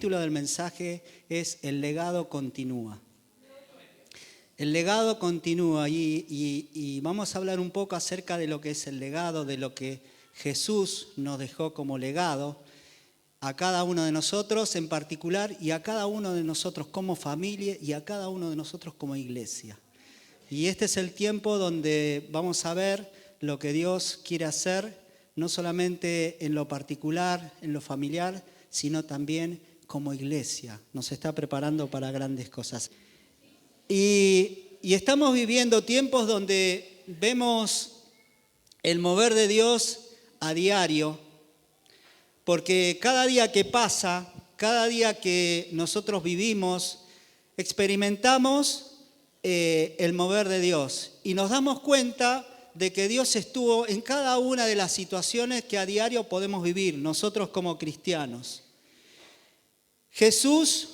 título del mensaje es El legado continúa. El legado continúa y vamos a hablar un poco acerca de lo que es el legado, de lo que Jesús nos dejó como legado a cada uno de nosotros en particular y a cada uno de nosotros como familia y a cada uno de nosotros como iglesia. Y este es el tiempo donde vamos a ver lo que Dios quiere hacer, no solamente en lo particular, en lo familiar, sino también como iglesia. Nos está preparando para grandes cosas. Y estamos viviendo tiempos donde vemos el mover de Dios a diario, porque cada día que pasa, cada día que nosotros vivimos, experimentamos el mover de Dios y nos damos cuenta de que Dios estuvo en cada una de las situaciones que a diario podemos vivir, nosotros como cristianos. Jesús,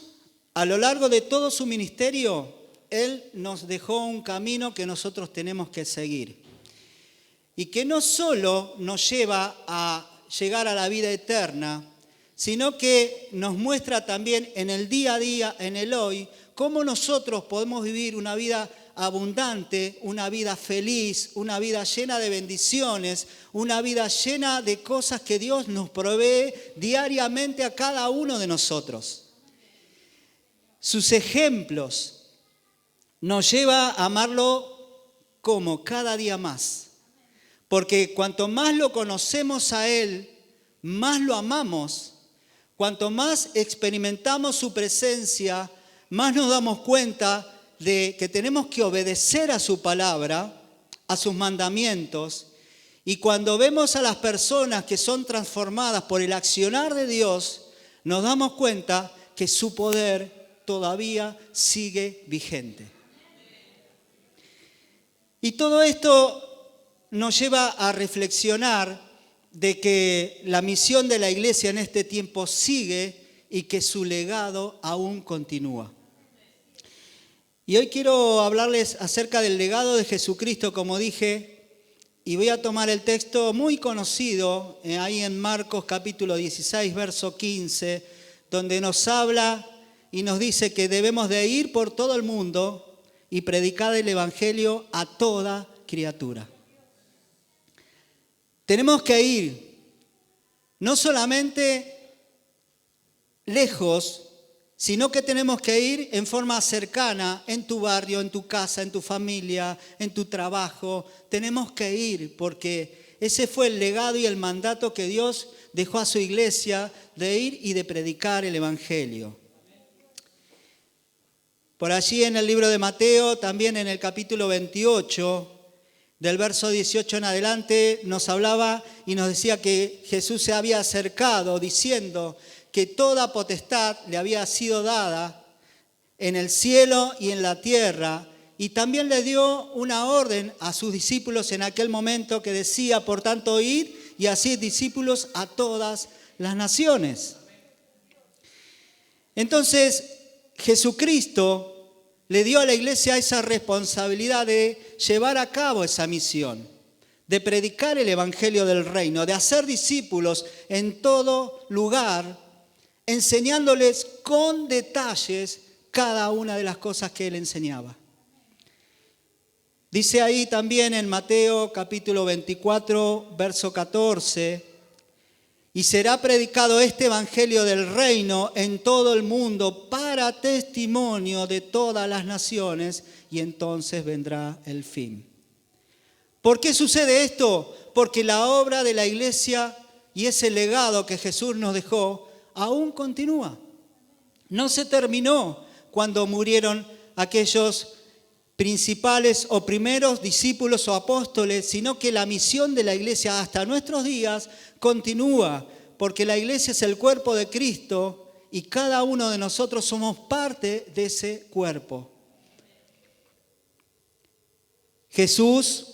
a lo largo de todo su ministerio, Él nos dejó un camino que nosotros tenemos que seguir. Y que no solo nos lleva a llegar a la vida eterna, sino que nos muestra también en el día a día, en el hoy, cómo nosotros podemos vivir una vida abundante, una vida feliz, una vida llena de bendiciones, una vida llena de cosas que Dios nos provee diariamente a cada uno de nosotros. Sus ejemplos nos lleva a amarlo como cada día más. Porque cuanto más lo conocemos a Él, más lo amamos. Cuanto más experimentamos su presencia, más nos damos cuenta de que tenemos que obedecer a su palabra, a sus mandamientos. Y cuando vemos a las personas que son transformadas por el accionar de Dios, nos damos cuenta que su poder todavía sigue vigente. Y todo esto nos lleva a reflexionar de que la misión de la iglesia en este tiempo sigue y que su legado aún continúa. Y hoy quiero hablarles acerca del legado de Jesucristo, como dije, y voy a tomar el texto muy conocido, ahí en Marcos capítulo 16, verso 15, donde nos habla y nos dice que debemos de ir por todo el mundo y predicar el evangelio a toda criatura. Tenemos que ir no solamente lejos, sino que tenemos que ir en forma cercana, en tu barrio, en tu casa, en tu familia, en tu trabajo. Tenemos que ir porque ese fue el legado y el mandato que Dios dejó a su iglesia de ir y de predicar el evangelio. Por allí en el libro de Mateo, también en el capítulo 28, del verso 18 en adelante, nos hablaba y nos decía que Jesús se había acercado diciendo que toda potestad le había sido dada en el cielo y en la tierra. Y también le dio una orden a sus discípulos en aquel momento que decía, por tanto, id y haced discípulos a todas las naciones. Entonces, Jesucristo le dio a la iglesia esa responsabilidad de llevar a cabo esa misión, de predicar el evangelio del reino, de hacer discípulos en todo lugar, enseñándoles con detalles cada una de las cosas que él enseñaba. Dice ahí también en Mateo capítulo 24, verso 14, y será predicado este evangelio del reino en todo el mundo para testimonio de todas las naciones y entonces vendrá el fin. ¿Por qué sucede esto? Porque la obra de la iglesia y ese legado que Jesús nos dejó aún continúa. No se terminó cuando murieron aquellos principales o primeros discípulos o apóstoles, sino que la misión de la iglesia hasta nuestros días continúa, porque la iglesia es el cuerpo de Cristo y cada uno de nosotros somos parte de ese cuerpo. Jesús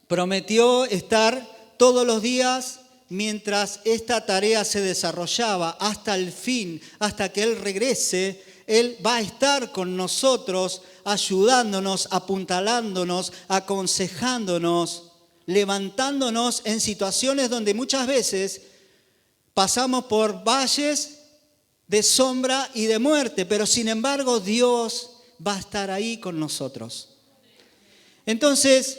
prometió estar todos los días mientras esta tarea se desarrollaba hasta el fin, hasta que Él regrese. Él va a estar con nosotros, ayudándonos, apuntalándonos, aconsejándonos, levantándonos en situaciones donde muchas veces pasamos por valles de sombra y de muerte, pero sin embargo Dios va a estar ahí con nosotros. Entonces,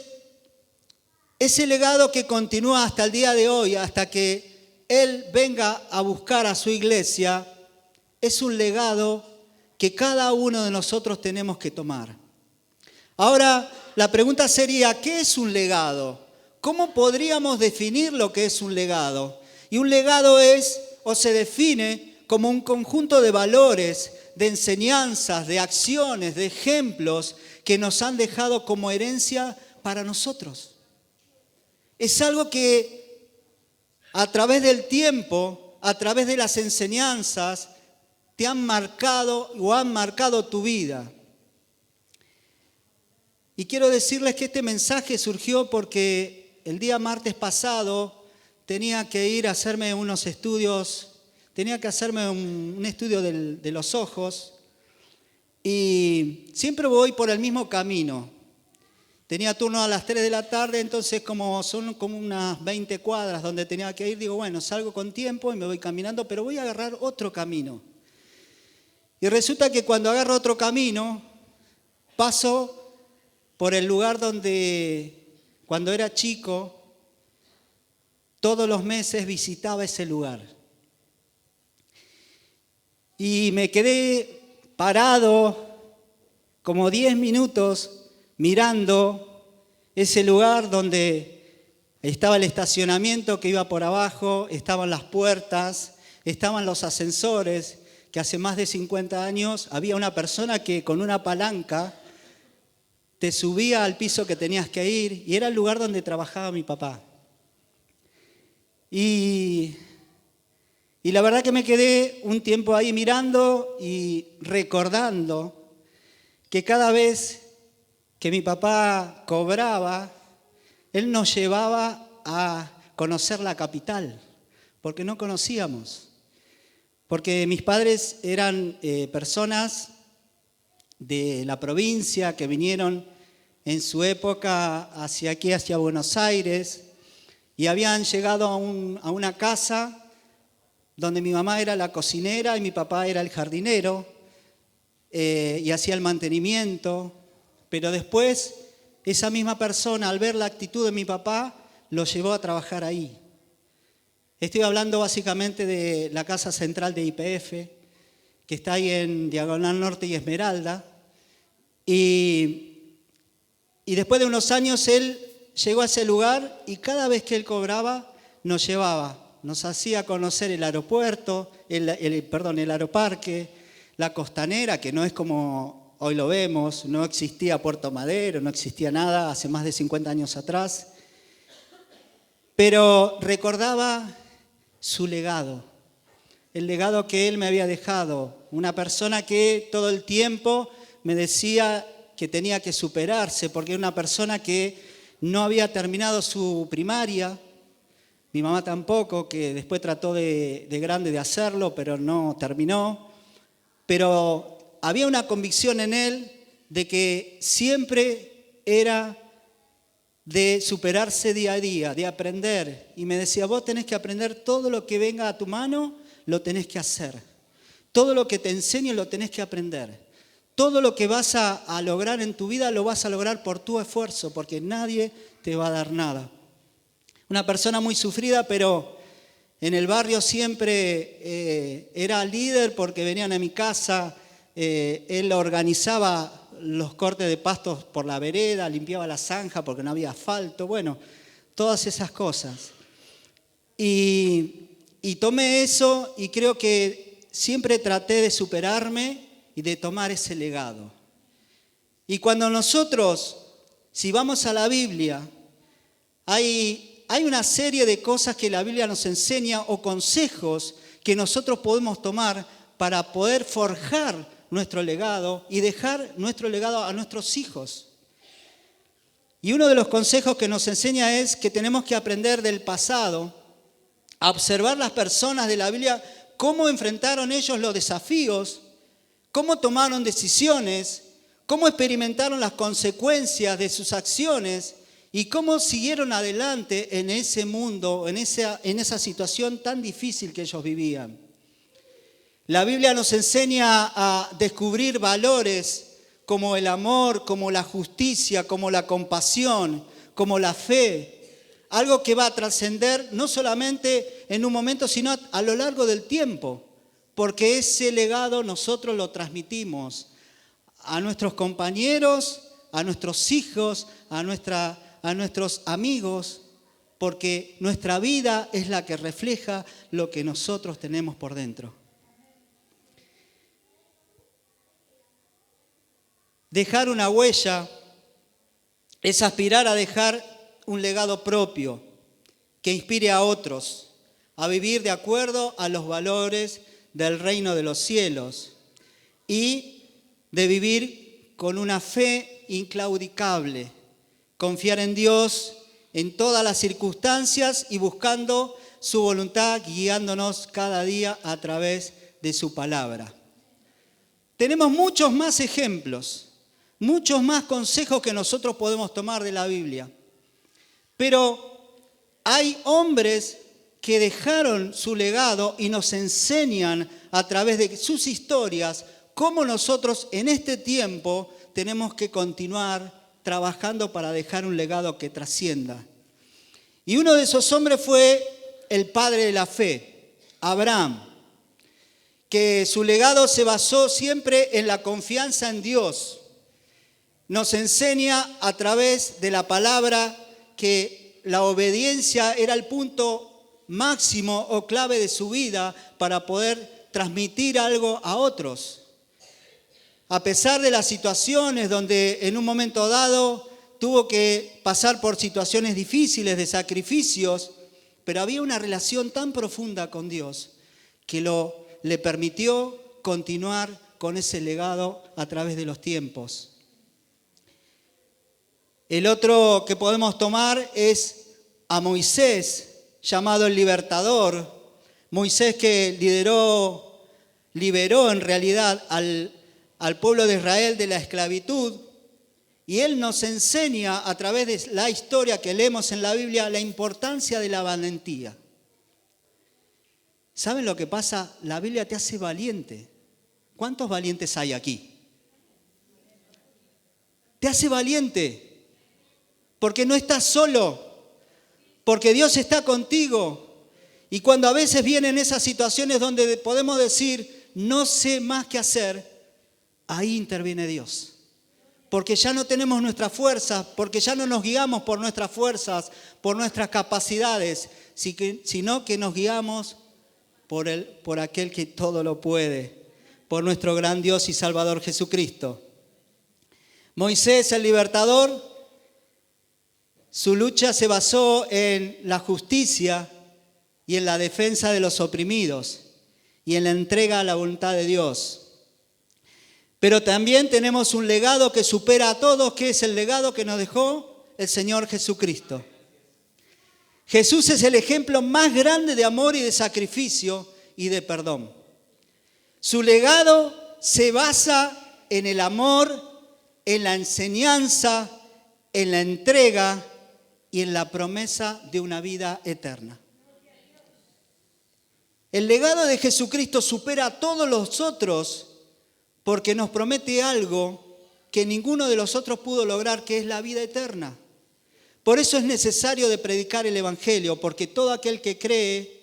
ese legado que continúa hasta el día de hoy, hasta que Él venga a buscar a su iglesia, es un legado que cada uno de nosotros tenemos que tomar. Ahora, la pregunta sería, ¿qué es un legado? ¿Cómo podríamos definir lo que es un legado? Y un legado es, o se define, como un conjunto de valores, de enseñanzas, de acciones, de ejemplos que nos han dejado como herencia para nosotros. Es algo que a través del tiempo, a través de las enseñanzas, te han marcado o han marcado tu vida. Y quiero decirles que este mensaje surgió porque el día martes pasado tenía que ir a hacerme unos estudios, tenía que hacerme un estudio de los ojos y siempre voy por el mismo camino. Tenía turno a las 3 de la tarde, entonces como son como unas 20 cuadras donde tenía que ir, digo, bueno, salgo con tiempo y me voy caminando, pero voy a agarrar otro camino. Y resulta que cuando agarro otro camino, paso por el lugar donde cuando era chico, todos los meses visitaba ese lugar. Y me quedé parado como 10 minutos mirando ese lugar donde estaba el estacionamiento que iba por abajo, estaban las puertas, estaban los ascensores, que hace más de 50 años había una persona que con una palanca te subía al piso que tenías que ir y era el lugar donde trabajaba mi papá. Y la verdad que me quedé un tiempo ahí mirando y recordando que cada vez que mi papá cobraba, él nos llevaba a conocer la capital, porque no conocíamos. Porque mis padres eran personas de la provincia que vinieron en su época hacia aquí, hacia Buenos Aires, y habían llegado a una casa donde mi mamá era la cocinera y mi papá era el jardinero, y hacía el mantenimiento, pero después esa misma persona, al ver la actitud de mi papá, lo llevó a trabajar ahí. Estoy hablando básicamente de la casa central de YPF, que está ahí en Diagonal Norte y Esmeralda, y después de unos años él llegó a ese lugar y cada vez que él cobraba nos llevaba, nos hacía conocer el aeropuerto, el aeroparque, la costanera, que no es como hoy lo vemos, no existía Puerto Madero, no existía nada hace más de 50 años atrás, pero recordaba su legado, el legado que él me había dejado, una persona que todo el tiempo me decía que tenía que superarse, porque era una persona que no había terminado su primaria, mi mamá tampoco, que después trató de grande de hacerlo, pero no terminó. Pero había una convicción en él de que siempre era de superarse día a día, de aprender. Y me decía, vos tenés que aprender todo lo que venga a tu mano, lo tenés que hacer. Todo lo que te enseñe lo tenés que aprender. Todo lo que vas a lograr en tu vida lo vas a lograr por tu esfuerzo, porque nadie te va a dar nada. Una persona muy sufrida, pero en el barrio siempre era líder porque venían a mi casa, él organizaba los cortes de pastos por la vereda, limpiaba la zanja porque no había asfalto, bueno, todas esas cosas. Y tomé eso y creo que siempre traté de superarme y de tomar ese legado. Y cuando nosotros, si vamos a la Biblia, hay una serie de cosas que la Biblia nos enseña o consejos que nosotros podemos tomar para poder forjar nuestro legado y dejar nuestro legado a nuestros hijos. Y uno de los consejos que nos enseña es que tenemos que aprender del pasado, a observar las personas de la Biblia, cómo enfrentaron ellos los desafíos, cómo tomaron decisiones, cómo experimentaron las consecuencias de sus acciones y cómo siguieron adelante en ese mundo, en esa situación tan difícil que ellos vivían. La Biblia nos enseña a descubrir valores como el amor, como la justicia, como la compasión, como la fe. Algo que va a trascender no solamente en un momento, sino a lo largo del tiempo. Porque ese legado nosotros lo transmitimos a nuestros compañeros, a nuestros hijos, a nuestros amigos, porque nuestra vida es la que refleja lo que nosotros tenemos por dentro. Dejar una huella es aspirar a dejar un legado propio que inspire a otros a vivir de acuerdo a los valores del reino de los cielos y de vivir con una fe inclaudicable, confiar en Dios en todas las circunstancias y buscando su voluntad, guiándonos cada día a través de su palabra. Tenemos muchos más ejemplos, muchos más consejos que nosotros podemos tomar de la Biblia, pero hay hombres que dejaron su legado y nos enseñan a través de sus historias cómo nosotros en este tiempo tenemos que continuar trabajando para dejar un legado que trascienda. Y uno de esos hombres fue el padre de la fe, Abraham, que su legado se basó siempre en la confianza en Dios. Nos enseña a través de la palabra que la obediencia era el punto máximo o clave de su vida para poder transmitir algo a otros. A pesar de las situaciones donde en un momento dado tuvo que pasar por situaciones difíciles de sacrificios, pero había una relación tan profunda con Dios que le permitió continuar con ese legado a través de los tiempos. El otro que podemos tomar es a Moisés, llamado el libertador. Moisés que liberó en realidad al pueblo de Israel de la esclavitud. Y él nos enseña a través de la historia que leemos en la Biblia la importancia de la valentía. ¿Saben lo que pasa? La Biblia te hace valiente. ¿Cuántos valientes hay aquí? Te hace valiente porque no estás solo. Porque Dios está contigo. Y cuando a veces vienen esas situaciones donde podemos decir, no sé más qué hacer, ahí interviene Dios. Porque ya no tenemos nuestras fuerzas, porque ya no nos guiamos por nuestras fuerzas, por nuestras capacidades, sino que nos guiamos por aquel que todo lo puede, por nuestro gran Dios y Salvador Jesucristo. Moisés, el libertador, su lucha se basó en la justicia y en la defensa de los oprimidos y en la entrega a la voluntad de Dios. Pero también tenemos un legado que supera a todos, que es el legado que nos dejó el Señor Jesucristo. Jesús es el ejemplo más grande de amor y de sacrificio y de perdón. Su legado se basa en el amor, en la enseñanza, en la entrega y en la promesa de una vida eterna. El legado de Jesucristo supera a todos los otros porque nos promete algo que ninguno de los otros pudo lograr, que es la vida eterna. Por eso es necesario de predicar el Evangelio, porque todo aquel que cree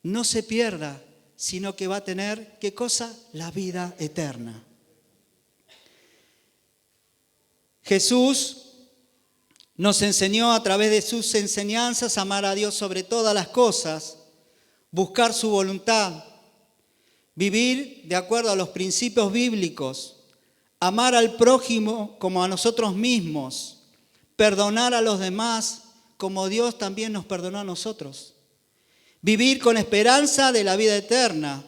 no se pierda, sino que va a tener, ¿qué cosa? La vida eterna. Jesús nos enseñó a través de sus enseñanzas a amar a Dios sobre todas las cosas, buscar su voluntad, vivir de acuerdo a los principios bíblicos, amar al prójimo como a nosotros mismos, perdonar a los demás como Dios también nos perdonó a nosotros, vivir con esperanza de la vida eterna.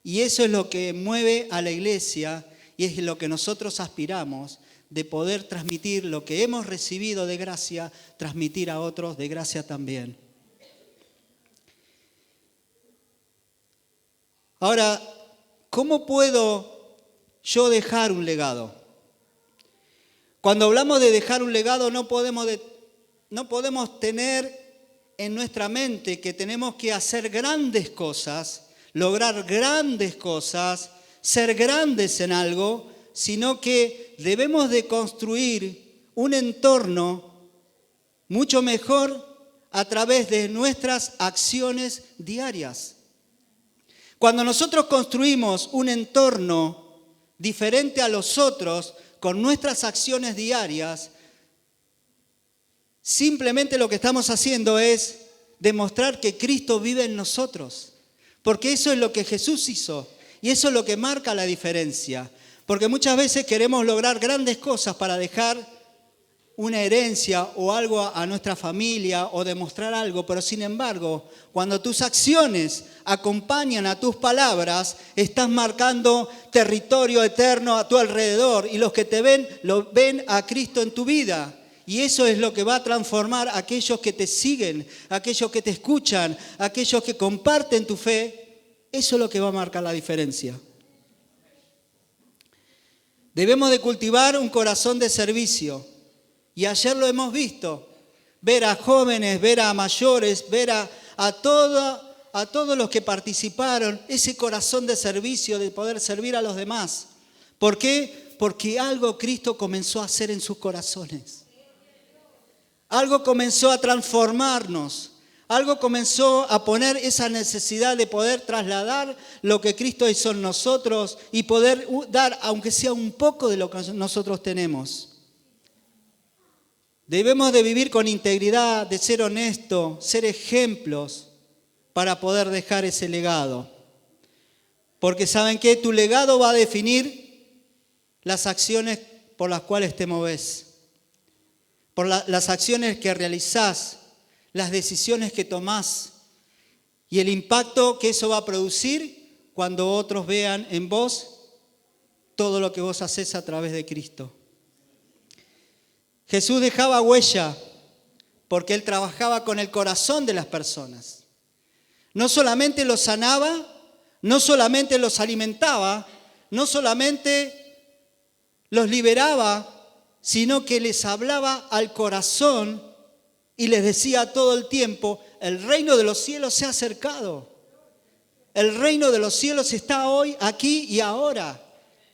Y eso es lo que mueve a la iglesia y es lo que nosotros aspiramos, de poder transmitir lo que hemos recibido de gracia, transmitir a otros de gracia también. Ahora, ¿cómo puedo yo dejar un legado? Cuando hablamos de dejar un legado, no podemos tener en nuestra mente que tenemos que hacer grandes cosas. lograr grandes cosas, ser grandes en algo, sino que debemos de construir un entorno mucho mejor a través de nuestras acciones diarias. Cuando nosotros construimos un entorno diferente a los otros con nuestras acciones diarias, simplemente lo que estamos haciendo es demostrar que Cristo vive en nosotros. Porque eso es lo que Jesús hizo y eso es lo que marca la diferencia. Porque muchas veces queremos lograr grandes cosas para dejar una herencia o algo a nuestra familia o demostrar algo, pero sin embargo, cuando tus acciones acompañan a tus palabras, estás marcando territorio eterno a tu alrededor y los que te ven, lo ven a Cristo en tu vida. Y eso es lo que va a transformar a aquellos que te siguen, a aquellos que te escuchan, a aquellos que comparten tu fe. Eso es lo que va a marcar la diferencia. Debemos de cultivar un corazón de servicio. Y ayer lo hemos visto, ver a jóvenes, ver a mayores, ver a todos los que participaron, ese corazón de servicio, de poder servir a los demás. ¿Por qué? Porque algo Cristo comenzó a hacer en sus corazones. Algo comenzó a transformarnos. Algo comenzó a poner esa necesidad de poder trasladar lo que Cristo hizo en nosotros y poder dar, aunque sea un poco de lo que nosotros tenemos. Debemos de vivir con integridad, de ser honestos, ser ejemplos para poder dejar ese legado. Porque ¿saben qué? Tu legado va a definir las acciones por las cuales te moves, por las acciones que realizás, las decisiones que tomás y el impacto que eso va a producir cuando otros vean en vos todo lo que vos hacés a través de Cristo. Jesús dejaba huella porque Él trabajaba con el corazón de las personas. No solamente los sanaba, no solamente los alimentaba, no solamente los liberaba, sino que les hablaba al corazón y les decía todo el tiempo, el reino de los cielos se ha acercado. El reino de los cielos está hoy, aquí y ahora.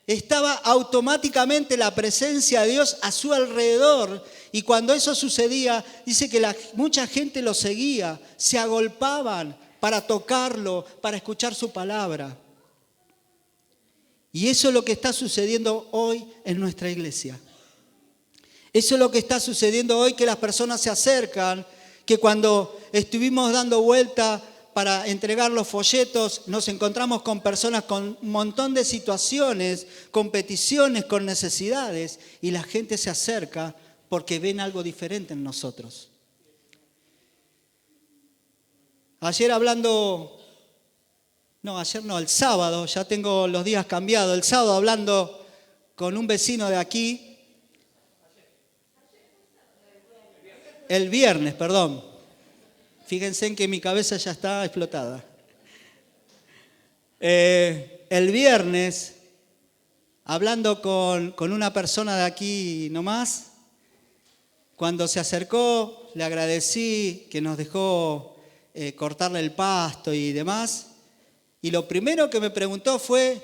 Estaba automáticamente la presencia de Dios a su alrededor. Y cuando eso sucedía, dice que mucha gente lo seguía, se agolpaban para tocarlo, para escuchar su palabra. Y eso es lo que está sucediendo hoy en nuestra iglesia. Eso es lo que está sucediendo hoy, que las personas se acercan, que cuando estuvimos dando vuelta para entregar los folletos, nos encontramos con personas con un montón de situaciones, con peticiones, con necesidades, y la gente se acerca porque ven algo diferente en nosotros. El sábado, ya tengo los días cambiados, el sábado hablando con un vecino de aquí, el viernes, perdón. Fíjense en que mi cabeza ya está explotada. El viernes, hablando con una persona de aquí nomás, cuando se acercó, le agradecí que nos dejó cortarle el pasto y demás. Y lo primero que me preguntó fue,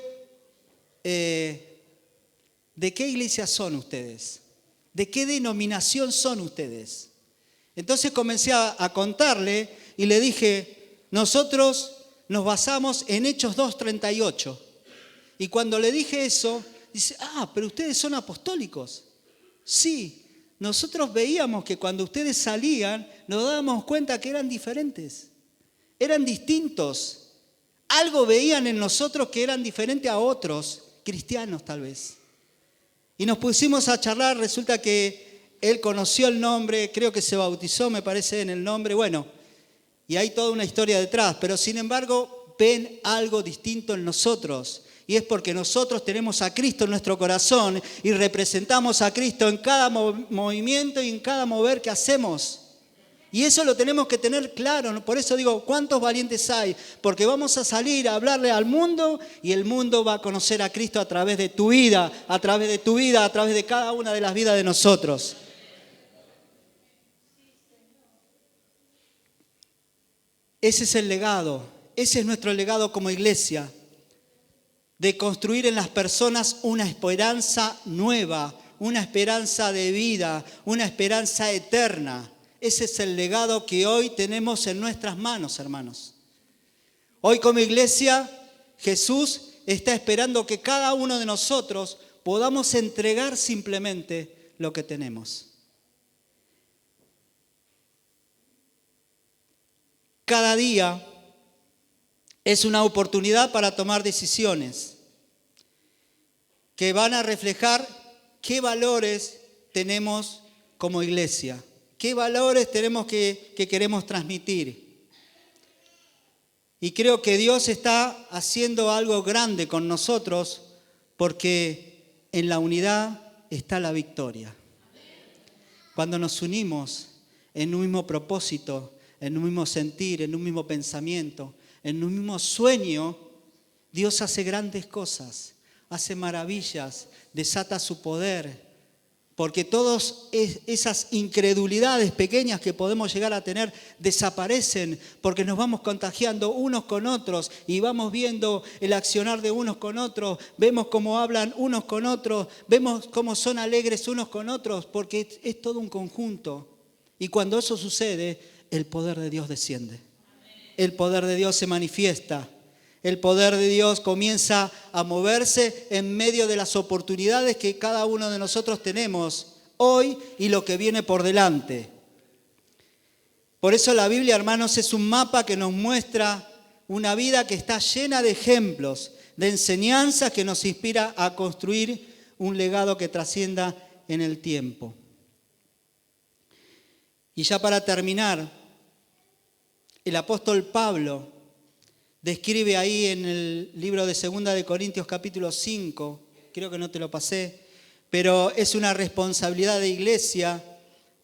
¿de qué iglesia son ustedes? ¿De qué denominación son ustedes? Entonces comencé a contarle y le dije, nosotros nos basamos en Hechos 2:38. Y cuando le dije eso, dice, pero ustedes son apostólicos. Sí, nosotros veíamos que cuando ustedes salían, nos dábamos cuenta que eran diferentes, eran distintos. Algo veían en nosotros que eran diferentes a otros, cristianos tal vez. Y nos pusimos a charlar, resulta que él conoció el nombre, creo que se bautizó, me parece, en el nombre. Bueno, y hay toda una historia detrás, pero sin embargo ven algo distinto en nosotros. Y es porque nosotros tenemos a Cristo en nuestro corazón y representamos a Cristo en cada movimiento y en cada mover que hacemos. Y eso lo tenemos que tener claro. Por eso digo, ¿cuántos valientes hay? Porque vamos a salir a hablarle al mundo y el mundo va a conocer a Cristo a través de tu vida, a través de tu vida, a través de cada una de las vidas de nosotros. Ese es el legado, ese es nuestro legado como iglesia, de construir en las personas una esperanza nueva, una esperanza de vida, una esperanza eterna. Ese es el legado que hoy tenemos en nuestras manos, hermanos. Hoy como iglesia, Jesús está esperando que cada uno de nosotros podamos entregar simplemente lo que tenemos. Cada día es una oportunidad para tomar decisiones que van a reflejar qué valores tenemos como iglesia, qué valores tenemos que queremos transmitir. Y creo que Dios está haciendo algo grande con nosotros porque en la unidad está la victoria. Cuando nos unimos en un mismo propósito, en un mismo sentir, en un mismo pensamiento, en un mismo sueño, Dios hace grandes cosas, hace maravillas, desata su poder. Porque todas esas incredulidades pequeñas que podemos llegar a tener desaparecen porque nos vamos contagiando unos con otros y vamos viendo el accionar de unos con otros, vemos cómo hablan unos con otros, vemos cómo son alegres unos con otros, porque es todo un conjunto. Y cuando eso sucede, el poder de Dios desciende. El poder de Dios se manifiesta. El poder de Dios comienza a moverse en medio de las oportunidades que cada uno de nosotros tenemos hoy y lo que viene por delante. Por eso la Biblia, hermanos, es un mapa que nos muestra una vida que está llena de ejemplos, de enseñanzas que nos inspira a construir un legado que trascienda en el tiempo. Y ya para terminar, el apóstol Pablo describe ahí en el libro de 2 de Corintios capítulo 5, creo que no te lo pasé, pero es una responsabilidad de iglesia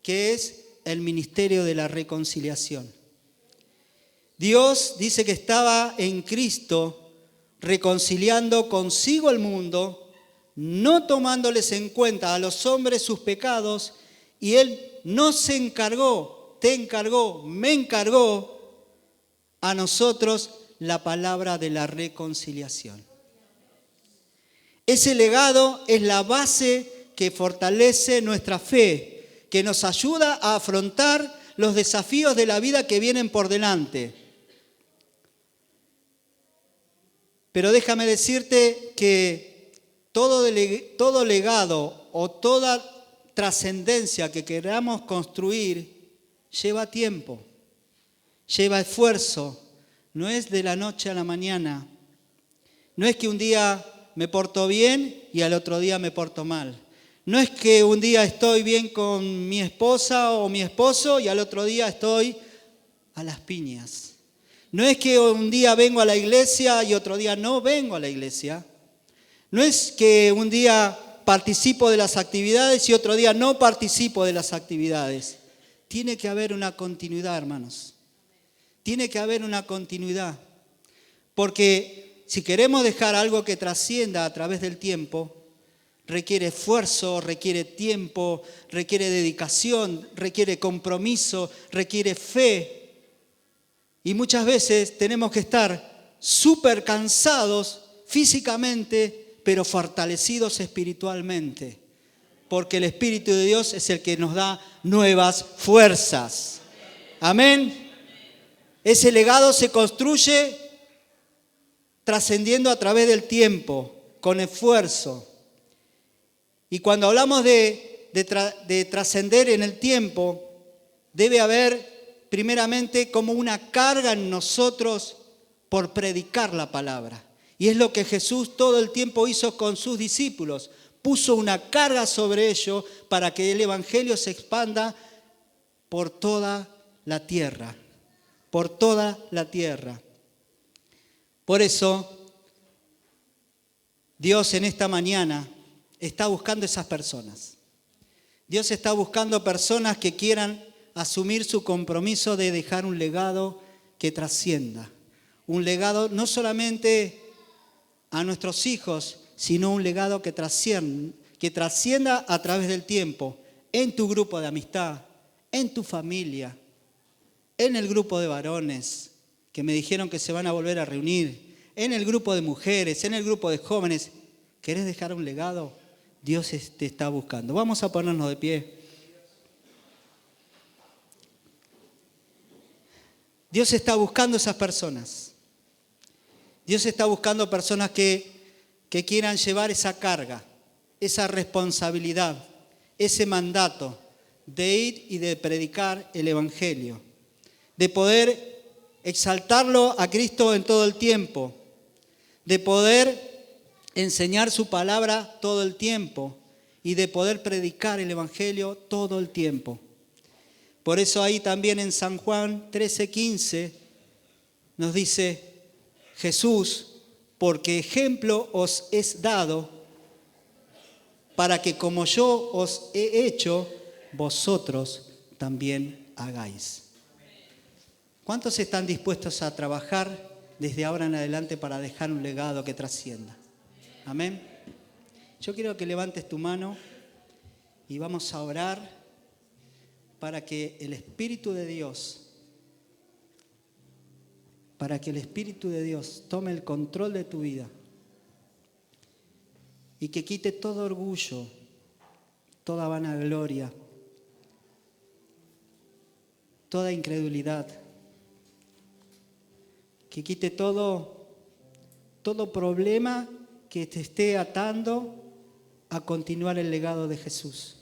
que es el ministerio de la reconciliación. Dios dice que estaba en Cristo reconciliando consigo el mundo, no tomándoles en cuenta a los hombres sus pecados, y Él no se encargó, te encargó, me encargó a nosotros la palabra de la reconciliación. Ese legado es la base que fortalece nuestra fe, que nos ayuda a afrontar los desafíos de la vida que vienen por delante. Pero déjame decirte que todo legado o toda trascendencia que queramos construir lleva tiempo, lleva esfuerzo. No es de la noche a la mañana. No es que un día me porto bien y al otro día me porto mal. No es que un día estoy bien con mi esposa o mi esposo y al otro día estoy a las piñas. No es que un día vengo a la iglesia y otro día no vengo a la iglesia. No es que un día participo de las actividades y otro día no participo de las actividades. Tiene que haber una continuidad, hermanos. Tiene que haber una continuidad, porque si queremos dejar algo que trascienda a través del tiempo, requiere esfuerzo, requiere tiempo, requiere dedicación, requiere compromiso, requiere fe. Y muchas veces tenemos que estar súper cansados físicamente, pero fortalecidos espiritualmente, porque el Espíritu de Dios es el que nos da nuevas fuerzas. Amén. Ese legado se construye trascendiendo a través del tiempo, con esfuerzo. Y cuando hablamos de trascender en el tiempo, debe haber primeramente como una carga en nosotros por predicar la palabra. Y es lo que Jesús todo el tiempo hizo con sus discípulos. Puso una carga sobre ellos para que el evangelio se expanda por toda la tierra. Por toda la tierra. Por eso, Dios en esta mañana está buscando esas personas. Dios está buscando personas que quieran asumir su compromiso de dejar un legado que trascienda. Un legado no solamente a nuestros hijos, sino un legado que trascienda a través del tiempo, en tu grupo de amistad, en tu familia, en el grupo de varones, que me dijeron que se van a volver a reunir, en el grupo de mujeres, en el grupo de jóvenes. ¿Querés dejar un legado? Dios te está buscando. Vamos a ponernos de pie. Dios está buscando esas personas. Dios está buscando personas que quieran llevar esa carga, esa responsabilidad, ese mandato de ir y de predicar el Evangelio, de poder exaltarlo a Cristo en todo el tiempo, de poder enseñar su palabra todo el tiempo y de poder predicar el Evangelio todo el tiempo. Por eso ahí también en San Juan 13:15 nos dice Jesús, porque ejemplo os es dado para que como yo os he hecho, vosotros también hagáis. ¿Cuántos están dispuestos a trabajar desde ahora en adelante para dejar un legado que trascienda? Amén. Yo quiero que levantes tu mano y vamos a orar para que el Espíritu de Dios tome el control de tu vida y que quite todo orgullo, toda vanagloria, toda incredulidad, que quite todo problema que te esté atando a continuar el legado de Jesús.